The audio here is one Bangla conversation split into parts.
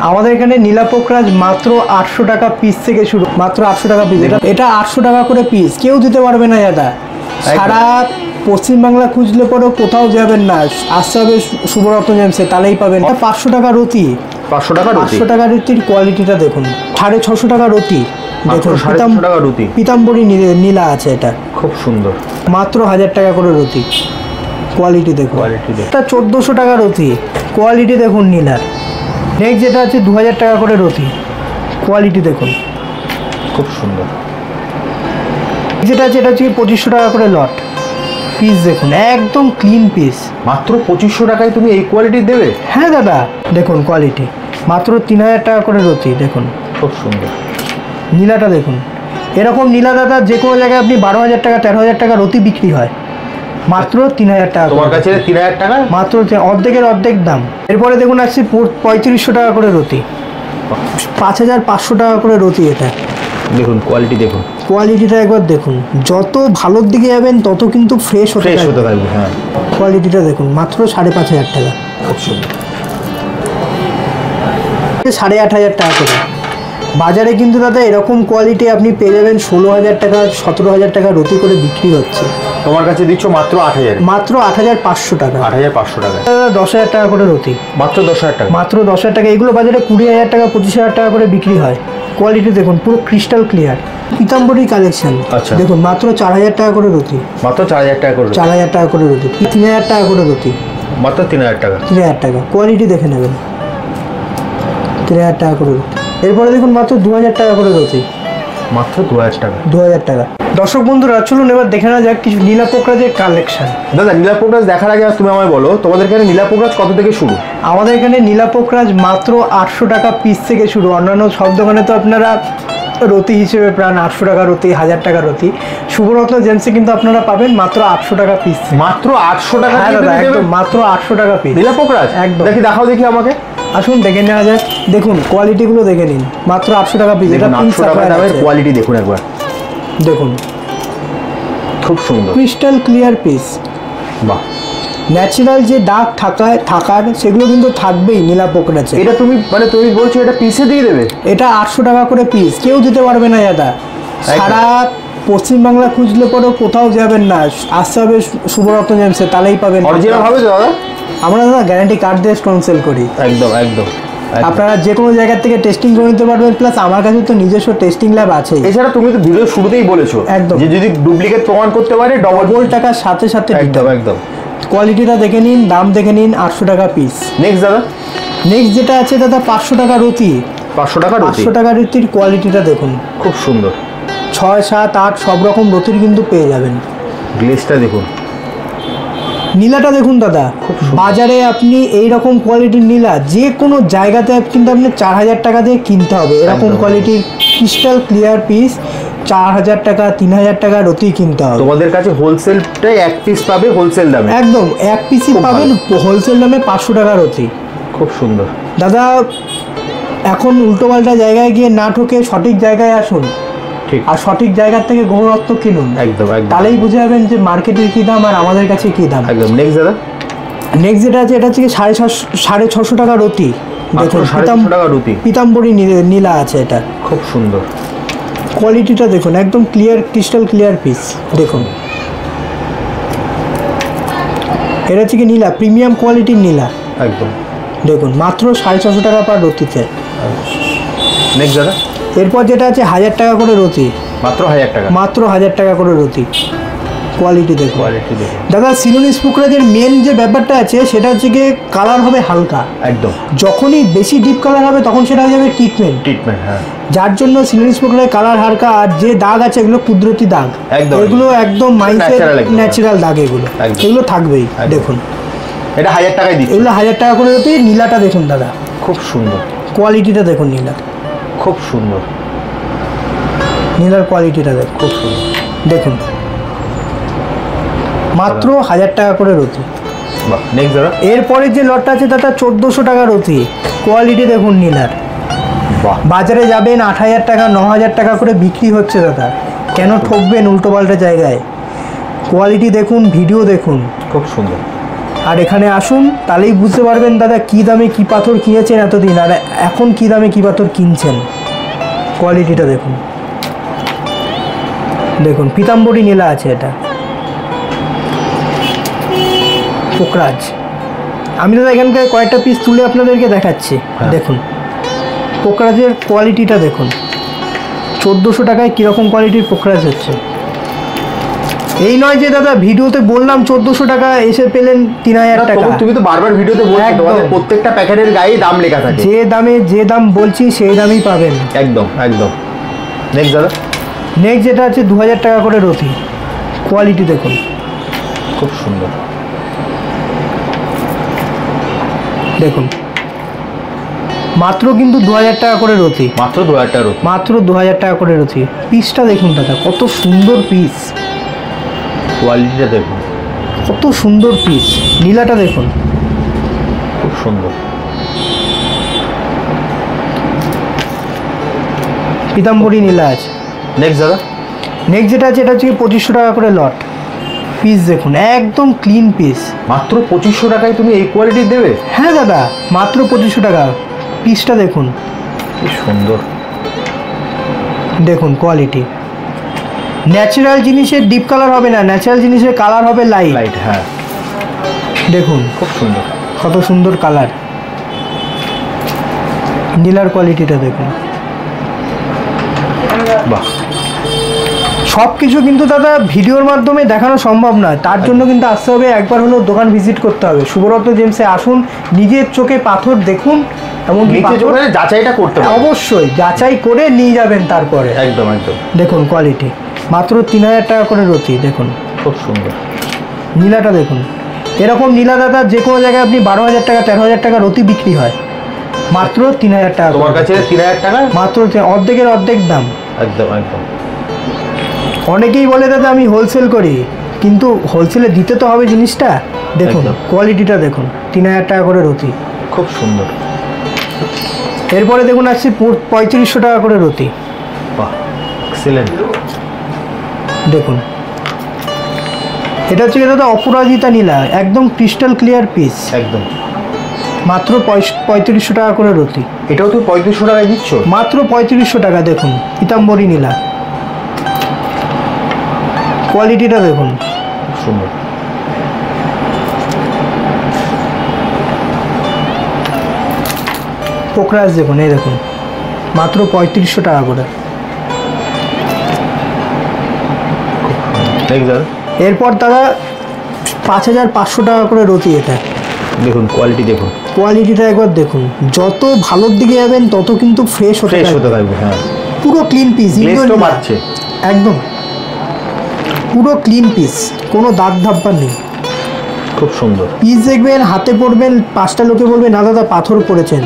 আমাদের এখানে নীলা পোকরাজ মাত্র 800 টাকা পিস থেকে শুরু, মাত্র 800 টাকা পিস। এটা 800 টাকা করে পিস, কেউ দিতে পারবে না দাদা। সারা পশ্চিমবাংলা খুঁজলে পরেও কোথাও যাবেন না, আসতে হবে শুভরত্ন জেমসে, তাহলেই পাবেন। 500 টাকা রতি, 500 টাকা রতি, 500 টাকা রতির কোয়ালিটিটা দেখুন। 650 টাকা রতি দেখুন, পিতাম্বরী নীলা আছে, এটা খুব সুন্দর, মাত্র 1000 টাকা করে রতি। কোয়ালিটি দেখুন, এটা 1400 টাকা রতি, কোয়ালিটি দেখুন নীলার। নেক্সট যেটা আছে 2000 টাকা করে রতি, কোয়ালিটি দেখুন খুব সুন্দর। যেটা আছে এটা হচ্ছে 2500 টাকা করে লট, পিস দেখুন একদম ক্লিন পিস। মাত্র 2500 টাকায় তুমি এই কোয়ালিটি দেবে? হ্যাঁ দাদা, দেখুন কোয়ালিটি মাত্র 3000 টাকা করে রতি দেখুন, খুব সুন্দর। নীলাটা দেখুন, এরকম নীলা দাদা যে কোনো জায়গায় আপনি 12,000 টাকা 13,000 টাকা রতি বিক্রি হয়, মাত্র 3000 টাকা। তোমার কাছে 3000 টাকা মাত্র অর্ধেকের অর্ধেক দাম। এরপরে দেখুন আসছে 3500 টাকা করে রতি, 5500 টাকা করে রতি। এটা দেখুন কোয়ালিটি, দেখুন কোয়ালিটিটা একবার দেখুন, যত ভালোর দিকে যাবেন তত কিন্তু ফ্রেশ হতে থাকবে। হ্যাঁ, কোয়ালিটিটা দেখুন মাত্র 5500 টাকা, খুব সুন্দর। 8500 টাকা করে। বাজারে কিন্তু দাদা এরকম কোয়ালিটি আপনি পেয়ে যাবেন 16000 টাকা 17000 টাকা রতি করে বিক্রি হচ্ছে। তোমার কাছে দিচ্ছ মাত্র 8000, মাত্র 8500 টাকা। 8500 টাকা, 10,000 টাকা করে রতি, মাত্র 10,000 টাকা, মাত্র 10,000 টাকা। এগুলো বাজারে 20,000 টাকা 25,000 টাকা করে বিক্রি হয়। কোয়ালিটি দেখুন পুরো ক্রিস্টাল ক্লিয়ার, পিতাম্বরী কালেকশন। আচ্ছা, দেখুন মাত্র 4000 টাকা করে রতি, মাত্র 4000 টাকা করে, 4000 টাকা করে রতি। 3000 টাকা করে রতি, মাত্র 3000 টাকা, 3000 টাকা। কোয়ালিটি দেখে নেবেন, 3000 টাকা করে রতি। এরপরে দেখুন মাত্র 2000 টাকা করে রতি, মাত্র 2000 টাকা, 2000 টাকা। দর্শক বন্ধুরা চলুন এবার দেখে নেওয়া যাক কিছু নীলা পোকরাজের কালেকশন। দাদা নীলা পোকরাজ দেখার আগে তুমি আমায় বলো, তোমাদের এখানে নীলা পোকরাজ কত থেকে শুরু? আমাদের এখানে নীলা পোকরাজ মাত্র 800 টাকা পিস থেকে শুরু। অন্যান্য সব দোকানে তো আপনারা রতি হিসেবে প্রায় 800 টাকা রতি, 1000 টাকা রতি। শুভরত্ন জেমসে কিন্তু আপনারা পাবেন মাত্র 800 টাকা পিস। মাত্র 800 টাকা? হ্যাঁ দাদা, একদম মাত্র 800 টাকা পিস নীলা পোকরাজ একদম। দেখি, দেখাও দেখি আমাকে। আসুন দেখে নেওয়া যাক, দেখুন কোয়ালিটিগুলো দেখে নিন, মাত্র 800 টাকা পিস। এটা 800 টাকা দামের কোয়ালিটি দেখুন একবার, দেখুন খুব সুন্দর, ক্রিস্টাল ক্লিয়ার পিস। বাহ, ন্যাচারাল যে দাগ থাকার সেগুলো কিন্তু থাকবেই নীলা পোকরাজে। এটা তুমি মানে তুমি বলছো এটা পিসে দিয়ে দেবে? এটা 800 টাকা করে পিস, কেউ দিতে পারবে না দাদা। সারা পশ্চিমবাংলা খুঁজলে পরেও কোথাও যাবেন না, আসতে হবে শুভরত্ন জেমসে, তাহলেই পাবেন। অরিজিনাল হবে তো দাদা? আমরা দাদা গ্যারান্টি কার্ড দিয়ে স্টোন সেল করি। একদম একদম, আপনারা যে কোনো জায়গা থেকে টেস্টিং করে নিতে পারবেন, প্লাস আমার কাছে তো নিজস্ব টেস্টিং ল্যাব আছে। এছাড়া তুমি তো ভিডিও শুরুতেই বলেছো একদম, যে যদি ডুপ্লিকেট প্রমাণ করতে পারে ডবল টাকার সাথে সাথে। একদম একদম। কোয়ালিটিটা দেখে নিন, দাম দেখে নিন, 800 টাকা পিস। নেক্সট দাদা, নেক্সট যেটা আছে দাদা 500 টাকা রতি, 500 টাকা রতি, 500 টাকা রতির কোয়ালিটিটা দেখুন খুব সুন্দর। 6, 7, 8 সব রকম রতির কিন্তু পেয়ে যাবেন। গ্লেজটা দেখুন, নীলাটা দেখুন দাদা, বাজারে আপনি এই রকম কোয়ালিটির নীলা যে কোনো জায়গাতে কিন্তু আপনি 4000 টাকা দিয়ে কিনতে হবে। এরকম কোয়ালিটির ক্রিস্টাল ক্লিয়ার পিস 4000 টাকা 3000 টাকা রতি কিনতে হবে। তোমাদের কাছে হোলসেলটাই এক পিস পাবে হোলসেল দামে? একদম এক পিসই পাবেন হোলসেল দামে 500 টাকা রতি। খুব সুন্দর দাদা, এখন উল্টোপাল্টা জায়গায় গিয়ে না ঠকে সঠিক জায়গায় আসুন, ঠিক, আর সঠিক জায়গা থেকে গৌরত্ব কিনুন। একদম একদম, তাহলেই বুঝে যাবেন যে মার্কেটের কী দাম আর আমাদের কাছে কী দাম। একদম। নেক্সট দাদা, নেক্সট যেটা আছে এটা হচ্ছে 650 টাকা রতি। দেখুন 650 টাকা রতি, পিতাম্বরী নীলা আছে, এটা খুব সুন্দর। কোয়ালিটিটা দেখুন একদম ক্লিয়ার ক্রিস্টাল ক্লিয়ার পিস। দেখুন এটা হচ্ছে কি নীলা, প্রিমিয়াম কোয়ালিটির নীলা একদম। দেখুন মাত্র 650 টাকা পার রতিতে। নেক্সট দাদা, এরপর যেটা আছে 1000 টাকা করে রতি, মাত্র 1000 টাকা, মাত্র 1000 টাকা করে রতি। কোয়ালিটি দেখুন, কোয়ালিটি দেখুন দাদা। সিলোনিস পোকরাজের মেন যে ব্যাপারটা আছে সেটা হচ্ছে গিয়ে কালার হবে হালকা, একদম। যখনই বেশি ডিপ কালার হবে তখন সেটা হয়ে যাবে ট্রিটমেন্ট। হ্যাঁ, যার জন্য সিলোনিস পোকরাজের কালার হালকা, আর যে দাগ আছে এগুলো কুদরতি দাগ, এগুলো একদম মাইসের ন্যাচারাল দাগ, এগুলো থাকবেই। দেখুন এটা 1000 টাকায় দিচ্ছি, এগুলো 1000 টাকা করে হতে। নীলাটা দেখুন দাদা, খুব সুন্দর কোয়ালিটিটা দেখুন নীলা, খুব সুন্দর। নীলার কোয়ালিটিটা দেখুন, খুব সুন্দর দেখুন মাত্র 1000 টাকা করে রতি। নেক্সট দাদা, এরপরে যে লটটা আছে দাদা 1400 টাকা রতি। কোয়ালিটি দেখুন নীলার, বাজারে যাবেন 8000 টাকা 9000 টাকা করে বিক্রি হচ্ছে দাদা, কেন ঠকবেন উল্টোপাল্টা জায়গায়। কোয়ালিটি দেখুন, ভিডিও দেখুন, খুব সুন্দর। আর এখানে আসুন, তাহলেই বুঝতে পারবেন দাদা কী দামে কী পাথর কিনেছেন এতদিন, আর এখন কী দামে কী পাথর কিনছেন। কোয়ালিটিটা দেখুন, দেখুন পীতাম্বরী নীলা আছে, এটা পোকরাজ। আমি দাদা এখানকার কয়েকটা পিস তুলে আপনাদেরকে দেখাচ্ছি। দেখুন পোকরাজের কোয়ালিটিটা দেখুন, 1400 টাকায় কীরকম কোয়ালিটির পোকরাজ হচ্ছে। এই নয় যে দাদা ভিডিওতে বললাম 1400 টাকা, এসে পেলেন 3000 টাকা। তুমি তো বারবার ভিডিওতে বলছো একদম। তোমাদের প্রত্যেকটা প্যাকেটের গায়ে দাম লেখা থাকে। যে দামে যে দাম বলছি সেই দামই পাবেন। একদম একদম। নেক্সট দাদা। নেক্সট যেটা আছে 2000 টাকা করে রতি। কোয়ালিটি দেখুন, খুব সুন্দর। দেখুন মাত্র কিন্তু 2000 টাকা করে রতি, মাত্র 2000 টাকা রতি। মাত্র 2000 টাকা করে রতি। পিসটা দেখুন দাদা, কত সুন্দর পিস, কোয়ালিটিটা দেখুন, কত সুন্দর পিস। নীলাটা দেখুন, খুব সুন্দর। পীতাম্বরী নীলা আছে। নেক্সট দাদা। নেক্সট যেটা আছে এটা হচ্ছে 2500 টাকা করে লট। পিস দেখুন, একদম ক্লিন পিস। মাত্র 2500 টাকায় তুমি এই কোয়ালিটি দেবে? হ্যাঁ দাদা, মাত্র 2500 টাকা। পিসটা দেখুন, কি সুন্দর। দেখুন কোয়ালিটি। ন্যাচারাল জিনিসের ডিপ কালার হবে না, ন্যাচারাল জিনিসের কালার হবে লাইট। লাইট, হ্যাঁ। দেখুন খুব সুন্দর, কত সুন্দর কালার। নীলার কোয়ালিটিটা দেখুন। বাহ। সব কিছু কিন্তু দাদা ভিডিওর মাধ্যমে দেখানো সম্ভব নয়, তার জন্য কিন্তু আসতে হবে, একবার হলেও দোকান ভিজিট করতে হবে। শুভরত্ন জেমসে আসুন, নিজের চোখে পাথর দেখুন, এমনকি যাচাইটা করতে হবে। অবশ্যই যাচাই করে নিয়ে যাবেন তারপরে। একদম একদম। দেখুন কোয়ালিটি, মাত্র 3000 টাকা করে রতি। দেখুন খুব সুন্দর। নীলাটা দেখুন, এরকম নীলা দাদা যে কোনো জায়গায় আপনি 12,000 টাকা 13,000 টাকা রতি বিক্রি হয়, মাত্র 3000 টাকা। তোমার কাছে 3000 টাকা মাত্র অর্ধেকের অর্ধেক দাম। একদম একদম। অনেকেই বলে দাদা আমি হোলসেল করি, কিন্তু হোলসেলে দিতে তো হবে জিনিসটা। দেখুন একদম। কোয়ালিটিটা দেখুন, 3000 টাকা করে রতি। খুব সুন্দর। এরপরে দেখুন আসছে 3500 টাকা করে রতি। বাহ, এক্সিলেন্ট। দেখুন এটা হচ্ছে দাদা অপরাজিতা নীলা, একদম ক্রিস্টাল ক্লিয়ার পিস। একদম। মাত্র 3500 টাকা করে রতি। এটাও তুমি 3500 টাকায় দিচ্ছ? মাত্র 3500 টাকা। দেখুন পীতাম্বরী নীলা, কোয়ালিটিটা দেখুন, খুব সুন্দর। পোকরাজ দেখুন, এই দেখুন মাত্র 3500 টাকা করে। এরপর দাদা 5500 টাকা করে রতি। এটা দেখুন কোয়ালিটি, দেখুন কোয়ালিটিটা একবার দেখুন, যত ভালোর দিকে যাবেন তত কিন্তু ফ্রেশ হতে থাকবে। হ্যাঁ, পুরো ক্লিন পিস, একদম পুরো ক্লিন পিস, কোনো দাগ ধাপ্পা নেই। খুব সুন্দর পিস দেখবেন, হাতে পড়বেন, 5টা লোকে বলবে না দাদা পাথর পড়েছেন।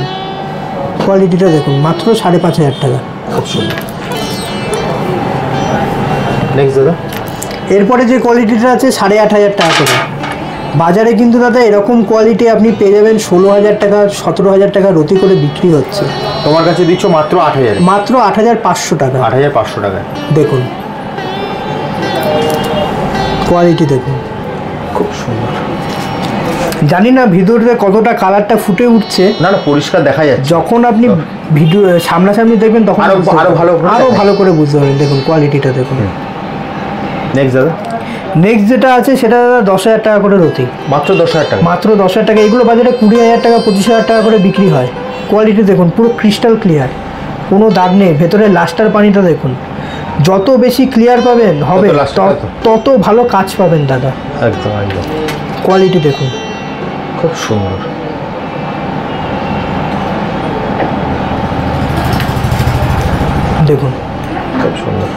কোয়ালিটিটা দেখুন, মাত্র 5500 টাকা। খুব সুন্দর। নেক্সট দাদা। এরপরে যে কোয়ালিটিটা আছে 8500 টাকা করে। বাজারে কিন্তু দাদা এরকম কোয়ালিটি আপনি পেয়ে যাবেন 16,000 টাকা 17,000 টাকা রতি করে বিক্রি হচ্ছে। তোমার কাছে দিচ্ছ মাত্র 8000? মাত্র 8500 টাকা। 8500 টাকা। দেখুন কোয়ালিটি দেখুন, খুব সুন্দর। জানি না ভিডিওতে কতটা কালারটা ফুটে উঠছে। না না, পরিষ্কার দেখা যাচ্ছে। যখন আপনি ভিডিও সামনাসামনি দেখবেন তখন আরো ভালো করে বুঝতে পারবেন। দেখুন কোয়ালিটিটা দেখুন। নেক্সট দাদা। নেক্সট যেটা আছে সেটা দাদা 10,000 টাকা করে রতি। মাত্র 10,000 টাকা? মাত্র 10,000 টাকা। এগুলো বাজারে 20,000 টাকা 25,000 টাকা করে বিক্রি হয়। কোয়ালিটি দেখুন, পুরো ক্রিস্টাল ক্লিয়ার, কোনো দাগ নেই। ভেতরে লাস্টার পানিটা দেখুন, যত বেশি ক্লিয়ার পাবেন হবে তত ভালো কাজ পাবেন দাদা। একদম একদম। কোয়ালিটি দেখুন, খুব সুন্দর। দেখুন খুব সুন্দর।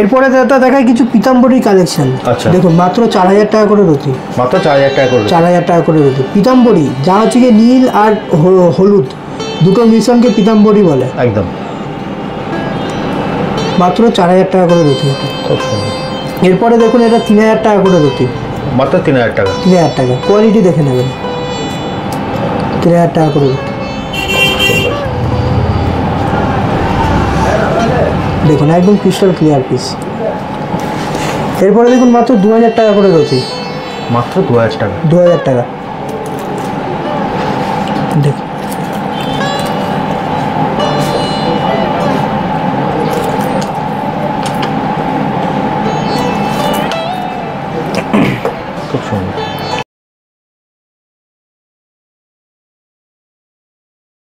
এরপরে দাদা দেখায় কিছু পীতাম্বরী কালেকশন। আচ্ছা। দেখুন মাত্র 4000 টাকা করে রতি। মাত্র 4000 টাকা করে? 4000 টাকা করে রতি। পীতাম্বরী যা হচ্ছে গিয়ে নীল আর হলুদ দুটো মিশ্রণকে পীতাম্বরী বলে। একদম। মাত্র 4000 টাকা করে রতি। খুব সুন্দর। এরপরে দেখুন এটা 3000 টাকা করে রতি। মাত্র 3000 টাকা? 3000 টাকা। কোয়ালিটি দেখে নেবেন, 3000 টাকা করে রতি। দেখুন একদম ক্রিস্টাল ক্লিয়ার পিস। এরপরে দেখুন মাত্র 2000 টাকা করে রয়েছে, মাত্র 2000 টাকা। 2000 টাকা দেখুন। খুব সুন্দর।